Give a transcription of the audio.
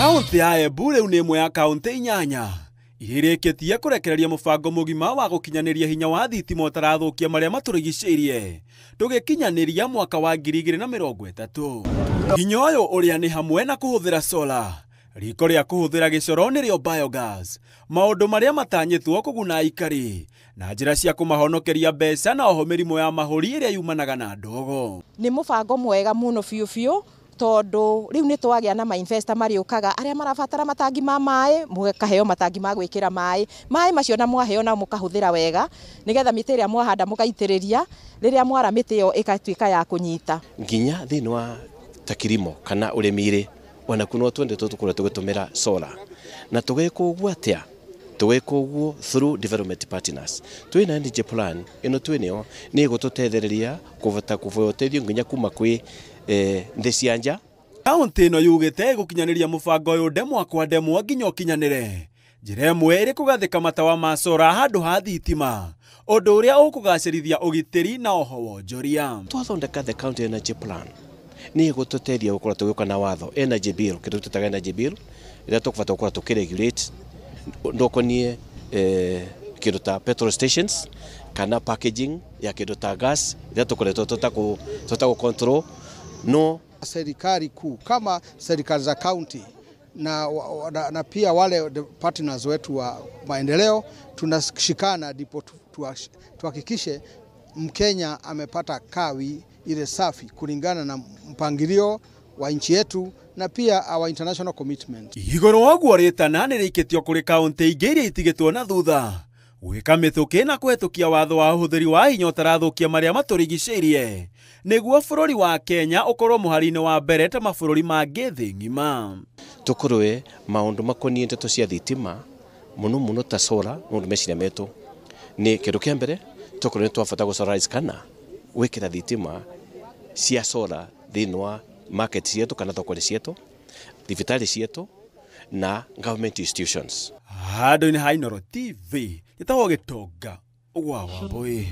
Kaunti ya Embu riu ni imwe ya kaunti inyanya iririkitie kurekereria mubango mugima wa gukinyaniria hinya wa thitima utarathukia maria maturigiceirie tugikinyaniria mwaka wa 2030. Hinya uyu uria ni hamwe na kuhuthira solar, riko ria kuhuthira gicoro nirio biogas, maundu maria matanyitwo kuguna aikari na njira cia kumahonokeria mbeca na oho mirimo ya mahuri iria yumanaga na ndogo. Ni mubango mwega muno biu tondu riu ni twagia na mainvestor mariukaga aria marabatara matangi ma mai mugakaheo matangi ma gwikira mai macio na mwaheo na mukahuthira wega nigetha miti iria mwahanda mukaitiriria riria mwara miti iyo ikatuika ya kunyita nginya thini wa takirimo kana urimire ona kuno twende tutukura tugitumira solar na tugeka uguo atia tugeka uguo through development partners twina energy plan ino twinio ni gututethereria kuvota kuvoteithio nginya kuma kwi nthi cia nja. Kaunti ino yugite gukinyaniria mubango uyu ndemwa kwa ndemwa nginya ukinyanire njira imwe iri kugathika matawa ma solar handu ha thitima undu uria ukugacirithia ugitiri na oho wonjoria. Twathondeka the county energy plan ni gututethia gukora tuguka na watho energy bill kindu tutaga energy bill ira tukubata gukora tukiregulate ndokonie kindu ta petrol stations kana packaging ya kindu ta gas ira tukoretwo tutago control no serikali kuu kama serikali za county na pia wale partners wetu wa maendeleo tunashikana ndipo tuhakikishe Mkenya amepata kawi ile safi kulingana na mpangilio wa nchi yetu na pia our international commitment. Igoro waguo ritana ni rikitio kuri kaunti ingi iria itigitwo na thutha gwika mithuki na kwetukia watho wa uhuthiri wa hinya utarathukia maria maturigiceirie niguo bururi wa Kenya ukorwo muhari-ini wa mbere ta mabururi mangi thi ng'ima. Tukurwe maundu makonie ndeto cia thitima muno ta solar nundu meciria metu ni kindu kia mbere tukurwe twabata gusolarize kana wikira thitima cia solar thini wa market cietu kana thoko cietu thibitari cietu na government institutions. Handu-ini ha Inooro TV gitagwo Gitonga ugwa Wambui.